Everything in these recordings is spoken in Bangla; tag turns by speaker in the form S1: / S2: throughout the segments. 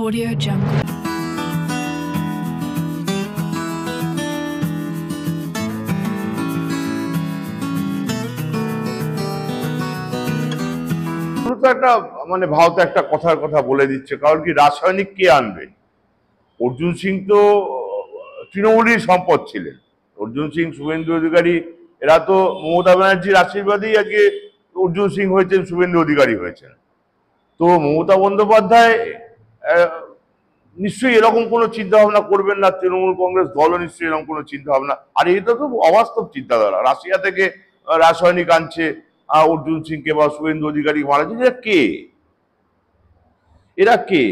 S1: Audio Jungle.
S2: একটা মানে ভারত একটা কথার কথা বলে দিচ্ছে, কারণ কি রাসায়নিক কে আনবে? অর্জুন সিং তো তৃণমূলের সম্পদ ছিলেন। অর্জুন সিং, শুভেন্দু অধিকারী এরা তো মমতা ব্যানার্জির আশীর্বাদেই আজকে অর্জুন সিং হয়েছেন, শুভেন্দু অধিকারী হয়েছেন। তো মমতা বন্দ্যোপাধ্যায় নিশ্চয়ই এরকম কোনো চিন্তা ভাবনা করবেন না, তৃণমূল কংগ্রেস দলও নিশ্চয়ই এরকম কোনো চিন্তা ভাবনা। আর এটা তো অবাস্তব চিন্তাধারা। রাশিয়া থেকে রাসায়নিক আনছে অর্জুন সিংকে বা শুভেন্দু অধিকারী মারা যাচ্ছে, এরা কে? এরা কে?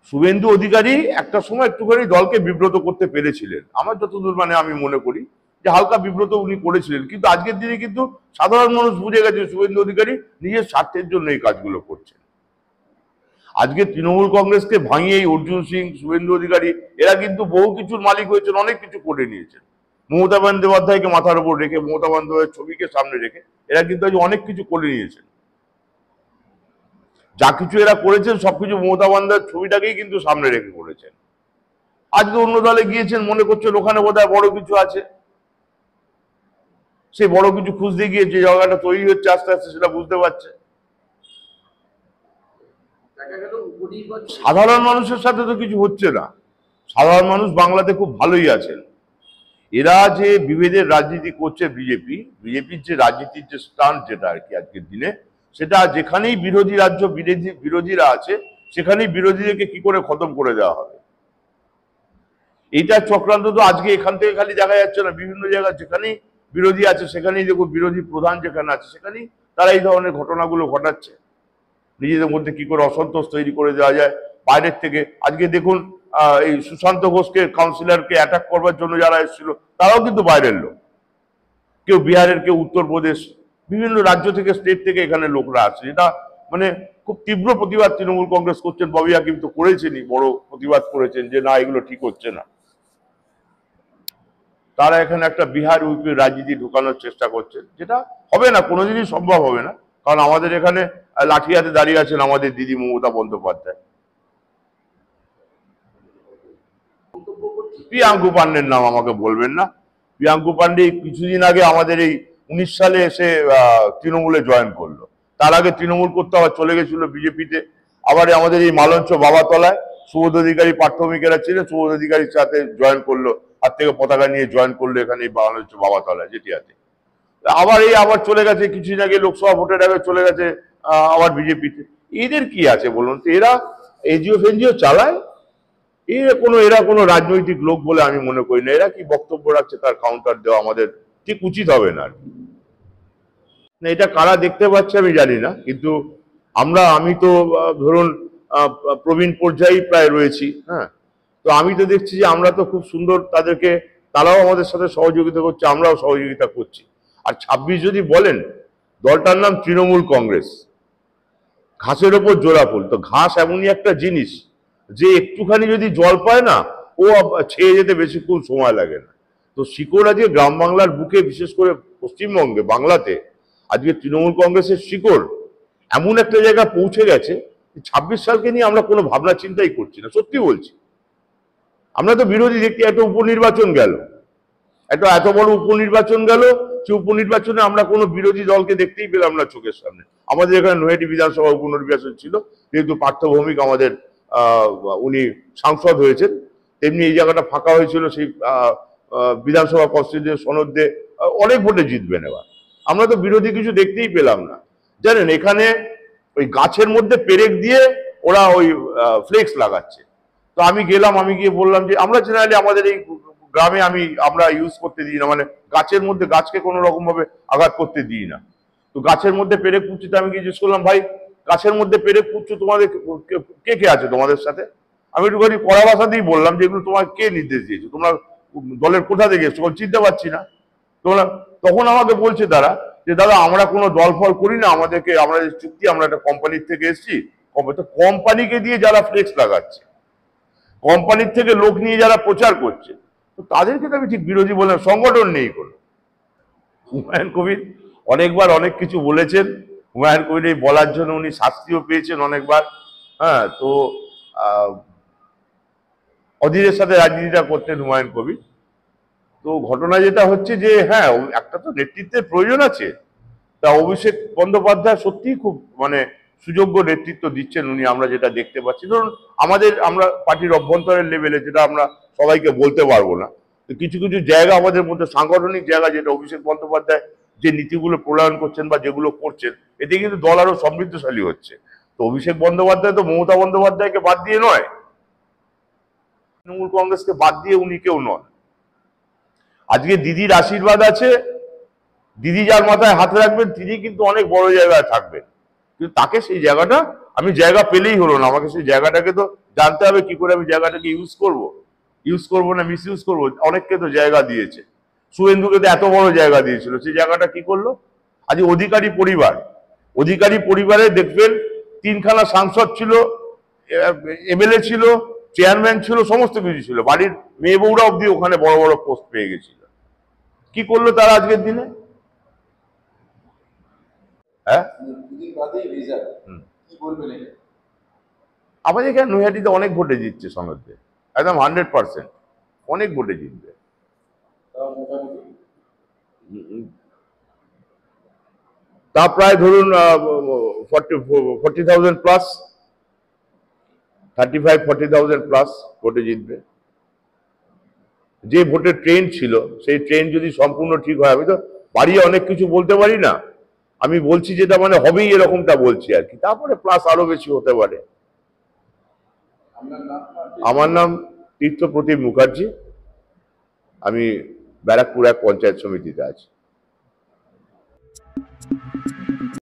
S2: শুভেন্দু অধিকারী একটা সময় একটুখানি দলকে বিব্রত করতে পেরেছিলেন, আমার যতদূর মানে আমি মনে করি যে হালকা বিব্রত উনি করেছিলেন, কিন্তু আজকের দিনে কিন্তু সাধারণ মানুষ বুঝে গেছে শুভেন্দু অধিকারী নিজের স্বার্থের জন্য এই কাজগুলো করছেন। আজকে তৃণমূল কংগ্রেসকে ভাঙিয়ে অর্জুন সিং, শুভেন্দু অধিকারী এরা কিন্তু বহু কিছুর মালিক হয়েছেন, অনেক কিছু করে নিয়েছেন। মমতা বন্দ্যোপাধ্যায়কে মাথার উপর রেখে, মমতা বন্দ্যোপাধ্যায়ের ছবিকে সামনে রেখে এরা কিন্তু আজ অনেক কিছু করে নিয়েছেন। যা কিছু এরা করেছেন সবকিছু মমতা বন্দ্যোপাধ্যায়ের ছবিটাকেই কিন্তু সামনে রেখে করেছেন। আজকে অন্য দলে গিয়েছেন, মনে করছেন ওখানে বোধহয় বড় কিছু আছে। সেই বড় কিছু খুঁজতে গিয়ে যে জায়গাটা তৈরি হচ্ছে আস্তে আস্তে সেটা বুঝতে পারছে। সাধারণ মানুষের সাথে তো কিছু হচ্ছে না। সাধারণ মানুষ বাংলাতে খুব ভালোই আছেন। এরা যে বিভেদের রাজনীতি করছে বিজেপির যে রাজনীতির যে স্টান্ট যেটা আর কি আজকের দিনে, সেটা যেখানেই বিরোধী রাজ্য বিরোধীরা আছে সেখানেই বিরোধীদেরকে কি করে খতম করে দেওয়া হবে, এইটা চক্রান্ত তো আজকে এখান থেকে খালি দেখা যাচ্ছে না, বিভিন্ন জায়গায় যেখানেই বিরোধী আছে সেখানেই দেখুন, বিরোধী প্রধান যেখানে আছে সেখানেই তারা এই ধরনের ঘটনাগুলো ঘটাচ্ছে। নিজেদের মধ্যে কি করে অসন্তোষ তৈরি করে দেওয়া যায় বাইরের থেকে। আজকে দেখুন এই সুশান্ত ঘোষকে, কাউন্সিলরকে অ্যাটাক করবার জন্য যারা এসেছিল তারাও কিন্তু বাইরের লোক, কেউ বিহারের, কেউ উত্তরপ্রদেশ, বিভিন্ন রাজ্য থেকে, স্টেট থেকে এখানে লোকরা আছে। এটা মানে খুব তীব্র প্রতিবাদ তৃণমূল কংগ্রেস করছেন। ববি হাকিম তো করেছেনই, বড় প্রতিবাদ করেছেন যে না, এগুলো ঠিক হচ্ছে না। তারা এখানে একটা বিহার ইউপির রাজনীতি ঢুকানোর চেষ্টা করছেন, যেটা হবে না, কোনোদিনই সম্ভব হবে না। কারণ আমাদের এখানে লাঠি হাতে দাঁড়িয়ে আছেন আমাদের দিদি মমতা বন্দ্যোপাধ্যায়। প্রিয়াঙ্কু পান্ডের নাম আমাকে বলবেন না। প্রিয়াঙ্কু পান্ডে কিছুদিন আগে আমাদের এই 19 সালে এসে তৃণমূলে জয়েন করলো। তার আগে তৃণমূল করতে আবার চলে গেছিল বিজেপিতে। আবার আমাদের এই মালঞ্চ বাবাতলায় সুবোধ অধিকারী প্রাথমিকেরা ছিলেন, সুবোধ অধিকারীর সাথে জয়েন করলো, হাত থেকে পতাকা নিয়ে জয়েন করলো এখানে এই মালঞ্চ বাবাতলায় যেটি আছে। আবার চলে গেছে, কিছুদিন আগে লোকসভা ভোটের আগে চলে গেছে আবার বিজেপিতে। এদের কি আছে বলুন তো? এরা এনজিও ফেনজিও চালায়। এরা কোনো রাজনৈতিক লোক বলে আমি মনে করি না। এরা কি বক্তব্য রাখছে তার কাউন্টার দেওয়া আমাদের ঠিক উচিত হবে না আর কি। এটা কারা দেখতে পাচ্ছে আমি জানি না, কিন্তু আমি তো ধরুন প্রবীণ পর্যায়ে প্রায় রয়েছি। হ্যাঁ, তো আমি তো দেখছি যে আমরা তো খুব সুন্দর তাদেরকে, তারাও আমাদের সাথে সহযোগিতা করছে, আমরাও সহযোগিতা করছি। আর 26 যদি বলেন, দলটার নাম তৃণমূল কংগ্রেস, ঘাসের ওপর জোড়া ফুল। তো ঘাস এমনই একটা জিনিস যে একটুখানি যদি জল পায় না, ও ছেয়ে যেতে বেশিক্ষণ সময় লাগে না। তো শিকড় আজকে গ্রাম বাংলার বুকে, বিশেষ করে পশ্চিমবঙ্গে, বাংলাতে আজকে তৃণমূল কংগ্রেসের শিকড় এমন একটা জায়গায় পৌঁছে গেছে, 26 সালকে নিয়ে আমরা কোনো ভাবনা চিন্তাই করছি না। সত্যি বলছি, আমরা তো বিরোধী দেখতে, একটা উপনির্বাচন গেল, এত বড় উপনির্বাচন গেল, সে উপনির্বাচনে আমরা কোনো বিরোধী দলকে দেখতেই পেলাম না চোখের সামনে। আমাদের এখানে নৈহাটি বিধানসভা উপনির্বাচন ছিল, যেহেতু পার্থ ভৌমিক আমাদের উনি সাংসদ হয়েছেন, তেমনি এই জায়গাটা ফাঁকা হয়েছিল। সেই বিধানসভা কনস্টিটিউয়েন্সি সনদে অনেক ভোটে জিতবেন। এবার আমরা তো বিরোধী কিছু দেখতেই পেলাম না। জানেন, এখানে ওই গাছের মধ্যে পেরেক দিয়ে ওরা ওই ফ্লেক্স লাগাচ্ছে। তো আমি গেলাম, আমি গিয়ে বললাম যে আমরা জেনারেলি আমাদের এই গ্রামে আমরা ইউজ করতে দিই না, মানে গাছের মধ্যে গাছকে কোনো রকম ভাবে আঘাত করতে দিই না। তো গাছের মধ্যে পেরেক পুঁততে আমি জিজ্ঞেস করলাম, ভাই গাছের মধ্যে পেরেক পুঁতছো, তোমাদের কে কে আছে তোমাদের সাথে? আমি একটুখানি কড়া ভাষাতেই বললাম যে এগুলো তোমার কে নির্দেশ দিয়েছে, তোমরা দলের কোথা থেকে এসছো? চিনতে পারছি না তোমরা। তখন আমাকে বলছে তারা যে দাদা, আমরা কোনো দল ফল করি না, আমাদের চুক্তি, আমরা একটা কোম্পানির থেকে এসেছি। কোম্পানিকে দিয়ে যারা ফ্লেক্স লাগাচ্ছে, কোম্পানির থেকে লোক নিয়ে যারা প্রচার করছে, তো তাদেরকে তো আমি ঠিক বিরোধী বললাম। সংগঠন নেই কোনো। হুমায়ুন কবির অনেকবার অনেক কিছু বলেছেন। হুমায়ুন কবির এই বলার জন্য উনি শাস্তিও পেয়েছেন অনেকবার। হ্যাঁ, তো অধীরের সাথে রাজনীতিটা করতেন হুমায়ুন কবির। তো ঘটনা যেটা হচ্ছে যে হ্যাঁ, একটা তো নেতৃত্বের প্রয়োজন আছে। তা অভিষেক বন্দ্যোপাধ্যায় সত্যিই খুব মানে সুযোগ্য নেতৃত্ব দিচ্ছেন উনি, আমরা যেটা দেখতে পাচ্ছি। ধরুন আমরা পার্টির অভ্যন্তরের লেভেলে যেটা আমরা সবাইকে বলতে পারবো না, তো কিছু কিছু জায়গা আমাদের মধ্যে সাংগঠনিক জায়গা যেটা অভিষেক বন্দ্যোপাধ্যায় যে নীতিগুলো প্রণয়ন করছেন বা যেগুলো করছেন, এতে কিন্তু দল আরো সমৃদ্ধশালী হচ্ছে। তো অভিষেক বন্দ্যোপাধ্যায় তো মমতা বন্দ্যোপাধ্যায়কে বাদ দিয়ে নয়, তৃণমূল কংগ্রেসকে বাদ দিয়ে উনি কেউ নন। আজকে দিদির আশীর্বাদ আছে, দিদি যার মাথায় হাত রাখবেন তিনি কিন্তু অনেক বড় জায়গায় থাকবেন। কিন্তু তাকে সেই জায়গাটা, আমি জায়গা পেলেই হলো না, আমাকে সেই জায়গাটাকে তো জানতে হবে কি করে আমি জায়গাটাকে ইউজ করব না মিস ইউজ করবো। অনেককে তো জায়গা দিয়েছে, শুভেন্দুকে তো এত বড় জায়গা দিয়েছিল, সেই জায়গাটা কি করলো? আজ অধিকারী পরিবারে দেখবেন 3খানা সাংসদ ছিল, এমএলএ ছিল, চেয়ারম্যান ছিল, সমস্ত কিছু ছিল, বাড়ির মেয়ে বউরা অব্দি ওখানে বড় বড় পোস্ট পেয়ে গেছিল। কি করলো তারা আজকের দিনে? হ্যাঁ, আমাদের এখানে নৈহাটিতে অনেক ভোটে জিতছে সনদে, একদম 100%, অনেক ভোটে জিতবে। তা প্রায় ধরুন 40,000 প্লাস, 35-40,000 প্লাস ভোটে জিতবে। যে ভোটের ট্রেন্ড ছিল সেই ট্রেন্ড যদি সম্পূর্ণ ঠিক হয়, আমি তো বাড়িয়ে অনেক কিছু বলতে পারি না, আমি বলছি যেটা মানে হবেই এরকমটা বলছি আর কি, তারপরে প্লাস আরো বেশি হতে পারে। আমার নাম তীর্থ প্রতিম মুখার্জি, আমি ব্যারাকপুর 1 পঞ্চায়েত সমিতিতে আছি।